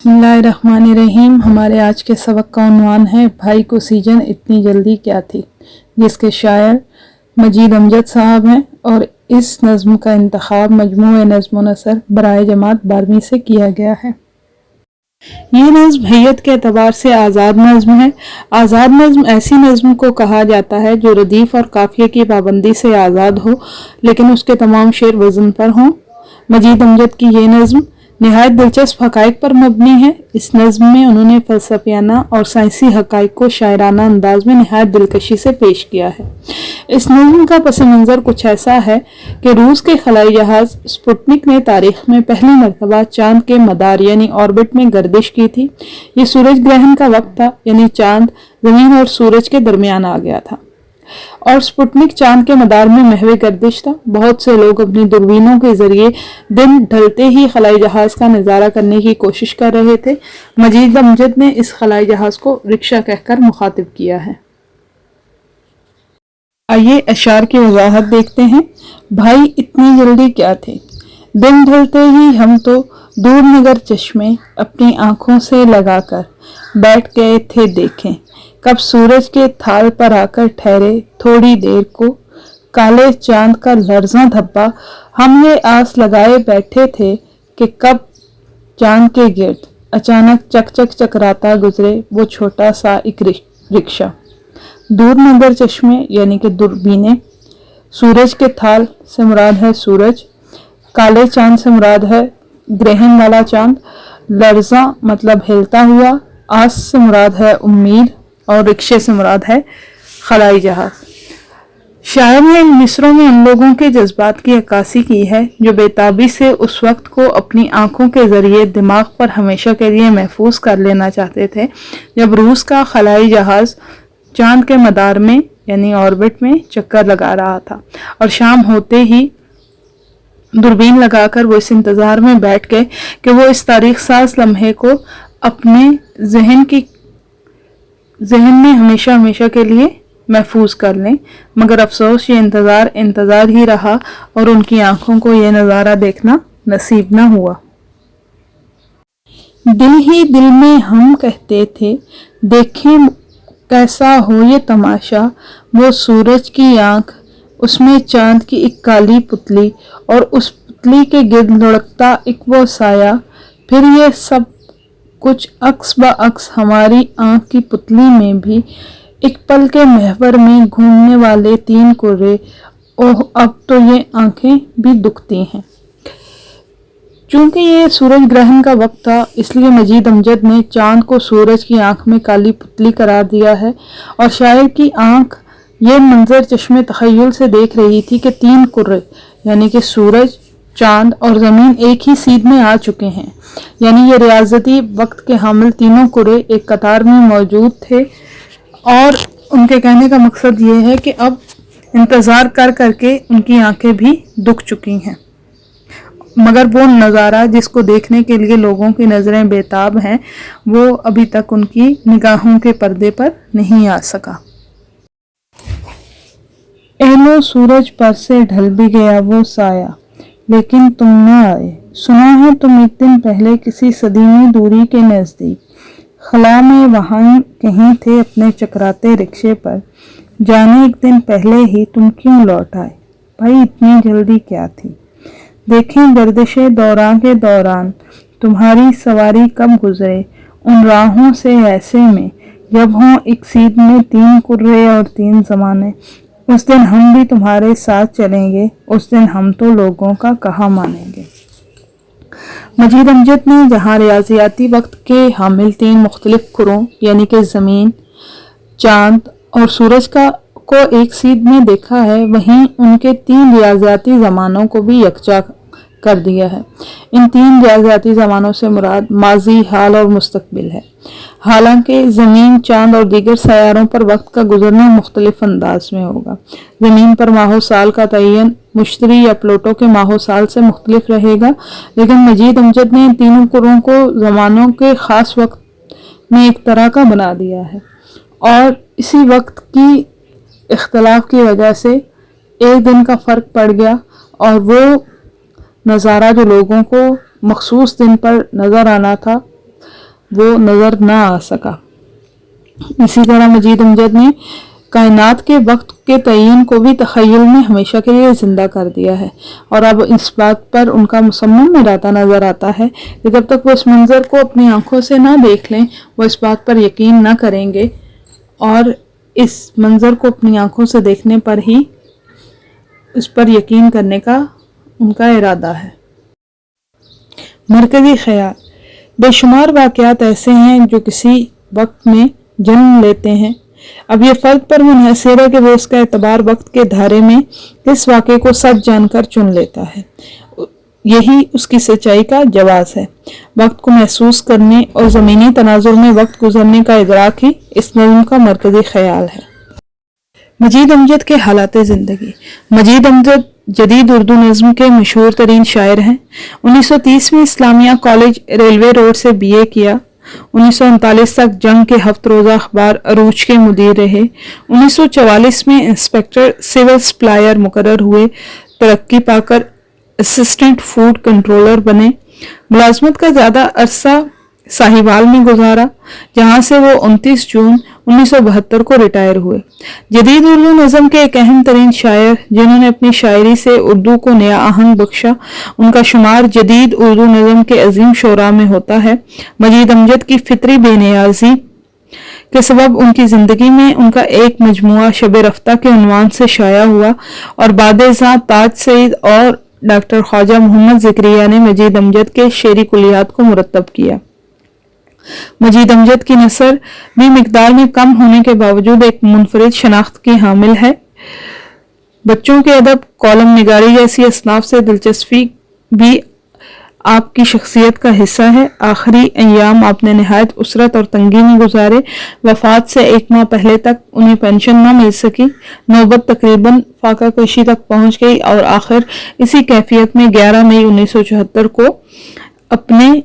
بسم اللہ الرحمن الرحیم۔ ہمارے آج کے سبق کا عنوان ہے بھائی کو سیجن اتنی جلدی کیا تھی، جس کے شاعر مجید امجد صاحب ہیں، اور اس نظم کا انتخاب مجموعہ نظم و نثر برائے جماعت 12ویں سے کیا گیا ہے۔ یہ نظم حیت کے اعتبار سے آزاد نظم ہے۔ آزاد نظم ایسی نظم کو کہا جاتا ہے جو ردیف اور قافیے کی پابندی سے آزاد ہو، لیکن اس کے تمام شعر وزن پر ہوں۔ مجید امجد کی یہ نظم نہایت دلچسپ حقائق پر مبنی ہے۔ اس نظم میں انہوں نے فلسفیانہ اور سائنسی حقائق کو شاعرانہ انداز میں نہایت دلکشی سے پیش کیا ہے۔ اس نظم کا پس منظر کچھ ایسا ہے کہ روس کے خلائی جہاز سپوتنک نے تاریخ میں پہلی مرتبہ چاند کے مدار یعنی آربٹ میں گردش کی تھی۔ یہ سورج گرہن کا وقت تھا، یعنی چاند زمین اور سورج کے درمیان آ گیا تھا، اور سپوتنک چاند کے مدار میں محو گردش تھا۔ بہت سے لوگ اپنی دوربینوں کے ذریعے دن ڈھلتے ہی خلائی جہاز کا نظارہ کرنے کی کوشش کر رہے تھے۔ مجید امجد نے اس خلائی جہاز کو رکشہ کہہ کر مخاطب کیا ہے۔ آئیے اشعار کی وضاحت دیکھتے ہیں۔ بھائی اتنی جلدی کیا تھی، دن ڈھلتے ہی ہم تو دور نگر چشمے اپنی آنکھوں سے لگا کر بیٹھ گئے تھے دیکھیں، کب سورج کے تھال پر آ کر ٹھہرے تھوڑی دیر کو کالے چاند کا لرزاں دھبا۔ ہم یہ آس لگائے بیٹھے تھے کہ کب چاند کے گرد اچانک چک چک چکراتا گزرے وہ چھوٹا سا ایک رکشہ۔ دور نگر چشمے یعنی کہ دوربینیں، سورج کے تھال سے مراد ہے سورج، کالے چاند سے مراد ہے گرہن والا چاند، لرزاں مطلب ہلتا ہوا، آس سے مراد ہے امید، اور رکشے سے مراد ہے خلائی جہاز۔ شاعر نے ان مصروں میں ان لوگوں کے جذبات کی عکاسی کی ہے جو بے تابی سے اس وقت کو اپنی آنکھوں کے ذریعے دماغ پر ہمیشہ کے لیے محفوظ کر لینا چاہتے تھے، جب روس کا خلائی جہاز چاند کے مدار میں یعنی آربٹ میں چکر لگا رہا تھا، اور شام ہوتے ہی دوربین لگا کر وہ اس انتظار میں بیٹھ گئے کہ وہ اس تاریخ ساز لمحے کو اپنے ذہن میں ہمیشہ کے لیے محفوظ کر لیں، مگر افسوس یہ انتظار ہی رہا اور ان کی آنکھوں کو یہ نظارہ دیکھنا نصیب نہ ہوا۔ دل ہی دل میں ہم کہتے تھے دیکھیں کیسا ہو یہ تماشا، وہ سورج کی آنکھ، اس میں چاند کی ایک کالی پتلی، اور اس پتلی کے گرد لڑکتا ایک وہ سایہ، پھر یہ سب کچھ عکس بعکس ہماری آنکھ کی پتلی میں بھی ایک پل کے محور میں گھومنے والے 3 کرے، اوہ اب تو یہ آنکھیں بھی دکھتی ہیں۔ چونکہ یہ سورج گرہن کا وقت تھا، اس لیے مجید امجد نے چاند کو سورج کی آنکھ میں کالی پتلی قرار دیا ہے، اور شاعر کی آنکھ یہ منظر چشمے تخیل سے دیکھ رہی تھی کہ 3 کرے یعنی کہ سورج، چاند اور زمین ایک ہی سیدھ میں آ چکے ہیں، یعنی یہ ریاضتی وقت کے حامل تینوں کرے ایک قطار میں موجود تھے، اور ان کے کہنے کا مقصد یہ ہے کہ اب انتظار کر کر کے ان کی آنکھیں بھی دکھ چکی ہیں، مگر وہ نظارہ جس کو دیکھنے کے لیے لوگوں کی نظریں بےتاب ہیں وہ ابھی تک ان کی نگاہوں کے پردے پر نہیں آ سکا۔ اے لو سورج پر سے ڈھل بھی گیا وہ سایہ، لیکن تم نہ آئے، سنا ہے تم ایک دن پہلے کسی صدیمی دوری کے نزدیک خلا میں وہاں کہیں تھے اپنے چکراتے رکشے پر، جانے ایک دن پہلے ہی تم کیوں لوٹ آئے، بھائی اتنی جلدی کیا تھی، دیکھیں گردش دوراں کے دوران تمہاری سواری کب گزرے ان راہوں سے ایسے میں، جب ہوں ایک سیدھ میں 3 کرے اور 3 زمانے، اس دن ہم بھی تمہارے ساتھ چلیں گے، اس دن ہم تو لوگوں کا کہا مانیں گے۔ مجید امجد نے جہاں ریاضیاتی وقت کے حامل 3 مختلف کروں یعنی کہ زمین، چاند اور سورج کو ایک سیدھ میں دیکھا ہے، وہیں ان کے 3 ریاضیاتی زمانوں کو بھی یکجا کر دیا ہے۔ ان 3 ریاضیاتی زمانوں سے مراد ماضی، حال اور مستقبل ہے۔ حالانکہ زمین، چاند اور دیگر سیاروں پر وقت کا گزرنا مختلف انداز میں ہوگا۔ زمین پر ماہ و سال کا تعین مشتری یا پلوٹو کے ماہ و سال سے مختلف رہے گا، لیکن مجید امجد نے ان تینوں کروں کو زمانوں کے خاص وقت میں ایک طرح کا بنا دیا ہے، اور اسی وقت کی اختلاف کی وجہ سے ایک دن کا فرق پڑ گیا، اور وہ نظارہ جو لوگوں کو مخصوص دن پر نظر آنا تھا वो नजर न आ सका। इसी तरह मजीद अमजद ने कायनात के वक्त के तयन को भी तखय्युल में हमेशा के लिए जिंदा कर दिया है, और अब इस बात पर उनका मुसम्मम इरादा नजर आता है कि जब तक वो इस मंजर को अपनी आंखों से ना देख लें वो इस बात पर यकीन ना करेंगे, और इस मंजर को अपनी आंखों से देखने पर ही इस पर यकीन करने का उनका इरादा है। मरकजी ख्याल, बेशुमार वाक़यात ऐसे हैं जो किसी वक्त में जन्म लेते हैं। अब ये फर्द पर मुनहसर है कि वो उसका एतबार वक्त के धारे में इस वाक़े को सच जानकर चुन लेता है। यही उसकी सच्चाई का जवाज़ है। वक्त को महसूस करने और ज़मीनी तनाजुर में वक्त गुजरने का इदराक ही इस नज़्म का मरकजी ख्याल है। मजीद अमजद के हालात ज़िंदगी। मजीद अमजद जदीद उर्दू नज़्म के मशहूर तरीन शायर हैं। 1930 में इस्लामिया कॉलेज रेलवे रोड से BA किया। 1939 तक जंग के हफ्त रोज़ा अखबार अरूज के मुदीर रहे। 1944 में इंस्पेक्टर सिविल सप्लायर मुकर्रर हुए। तरक्की पाकर असिस्टेंट फूड कंट्रोलर बने। मुलाजमत का ज़्यादा अरसा साहिवाल में गुजारा, जहां से वो 29 जून 1972 को रिटायर हुए। जदीद उर्दू नज़्म के एक अहम तरीन शायर जिन्होंने अपनी शायरी से उर्दू को नया आहंग बख्शा, उनका शुमार जदीद उर्दू नज़्म के अजीम शोरा में होता है। मजीद अमजद की फितरी बेनियाजी के सबब उनकी ज़िंदगी में उनका एक मजमुआ शब रफ्ता के उन्वान से शाया हुआ, और बादशाह ताज सईद और डॉक्टर ख्वाजा मोहम्मद ज़िक्रिया ने मजीद अमजद के शेरी कुलियात को मुरतब किया। मजीद अमजद की नसर भी मिकदार में कम होने के बावजूद एक मुनफरिद शनाख्त की हामिल है। बच्चों के अदब, कॉलम निगारी जैसी असनाफ से दिलचस्पी भी आपकी शख्सियत का हिस्सा है। आखिरी अय्याम आपने नहायत उसरत और तंगी में गुजारे। वफात से एक माह पहले तक उन्हें पेंशन न मिल सकी। नौबत तकरीबन फाका कशी तक पहुंच गई और आखिर इसी कैफियत में 11 मई 1974 को अपने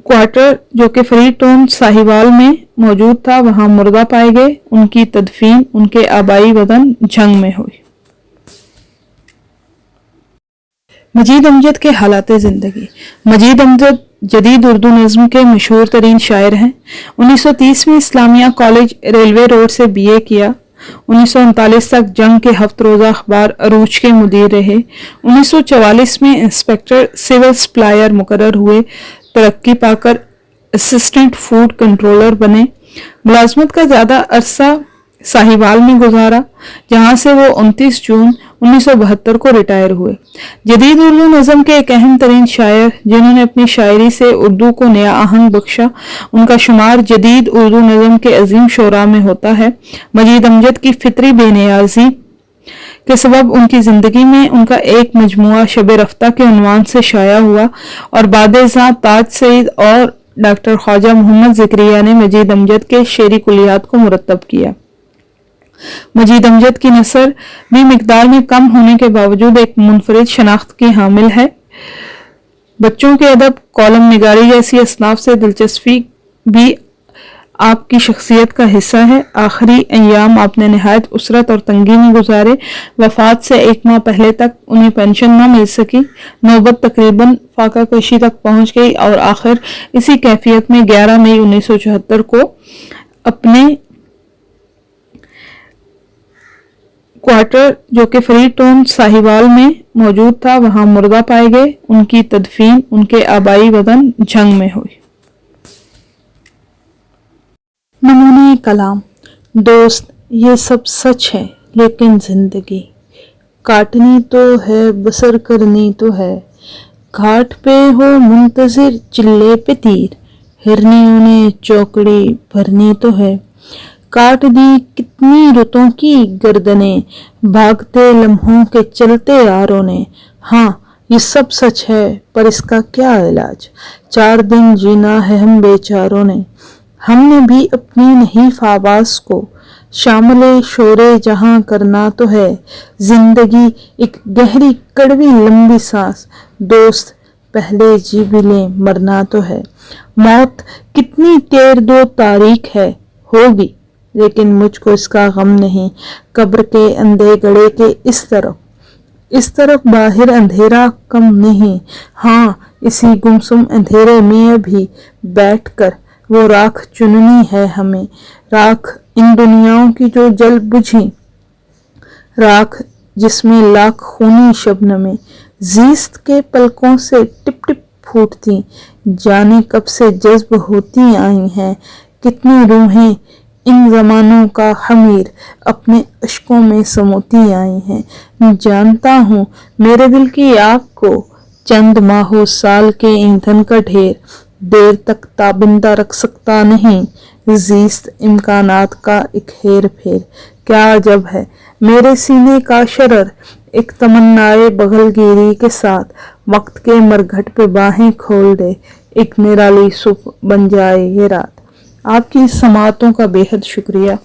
क्वार्टर जो कि फ्रीटोन साहिवाल में मौजूद था वहां मुर्दा पाए गए। उनकी तदफीन उनके आबाई वतन झंग में हुई। मजीद अमजद के हालात ज़िंदगी। मजीद अमजद जदीद उर्दू नज़्म के मशहूर तरीन शायर हैं। 1930 में इस्लामिया कॉलेज रेलवे रोड से BA किया। 1939 तक जंग के हफ्त रोज़ा अखबार अरूज के मुदीर रहे। 1944 में इंस्पेक्टर सिविल सप्लायर मुकर्रर हुए। तरक्की पाकर असिस्टेंट फूड कंट्रोलर बने। मुलाजमत का ज़्यादा अरसा साहिवाल में गुजारा, जहां से वो 29 जून 1972 को रिटायर हुए। जदीद उर्दू नज़्म के एक अहम तरीन शायर जिन्होंने अपनी शायरी से उर्दू को नया आहंग बख्शा, उनका शुमार जदीद उर्दू नज़्म के अजीम शोरा में होता है। मजीद अमजद की फितरी बेनियाजी के सबब उनकी ज़िंदगी में उनका एक मजमुआ शब रफ्ता के उन्वान से शाया हुआ, और बादशाह ताज सईद और डॉक्टर ख्वाजा मोहम्मद ज़िक्रिया ने मजीद अमजद के शेरी कुलियात को मुरतब किया। मजीद अमजद की नसर भी मिकदार में कम होने के बावजूद एक मुनफरिद शनाख्त की हामिल है। बच्चों के अदब, कॉलम निगारी जैसी असनाफ से दिलचस्पी भी आपकी शख्सियत का हिस्सा है। आखिरी अय्याम आपने नहायत उसरत और तंगी में गुजारे। वफात से एक माह पहले तक उन्हें पेंशन न मिल सकी। नौबत तकरीबन फाका कशी तक पहुंच गई और आखिर इसी कैफियत में 11 मई 1974 को अपने क्वार्टर जो कि फ्रीटोन साहिवाल में मौजूद था वहां मुर्दा पाए गए। उनकी तदफीन उनके आबाई वतन झंग में हुई। नमूने कलाम। दोस्त, ये सब सच है, लेकिन जिंदगी काटनी तो है, बसर करनी तो है। घाट पे हो मुंतजिर, चिल्ले पे तीर, हिरनियों ने चौकड़ी भरनी तो है। काट दी कितनी रुतों की गर्दनें, भागते लम्हों के चलते यारों ने। हाँ, ये सब सच है, पर इसका क्या इलाज? 4 दिन जीना है हम बेचारों ने। हमने भी अपनी नहीफ आवाज को शामिल शोरे जहां करना तो है। जिंदगी एक गहरी कड़वी लंबी सांस, दोस्त पहले जी भी ले मरना तो है। मौत कितनी टेढ़ दो तारीख है, होगी, लेकिन मुझको इसका गम नहीं। कब्र के अंधे गड़े के इस तरफ बाहर अंधेरा कम नहीं। हाँ, इसी गुमसुम अंधेरे में अभी बैठकर वो राख चुननी है हमें, राख इन दुनियाओं की जो जल बुझी, राख जिसमें लाख खूनी शबनमें ज़ीस्त के पलकों से टिप टिप फूटती, जाने कब से जज्ब होती आई हैं, कितनी रूहें इन ज़मानों का खमीर अपने अश्कों में समोती आई हैं। जानता हूँ मेरे दिल की आग को चंद माहो साल के ईंधन का ढेर देर तक ताबिंदा रख सकता नहीं, ज़ीस्त इम्कानात का एक हेर फेर। क्या अजब है मेरे सीने का शरर एक तमन्नाए बगलगिरी के साथ वक्त के मरघट पे बाहें खोल दे, एक निराली सुबह बन जाए ये रात। आपकी इस समातों का बेहद शुक्रिया।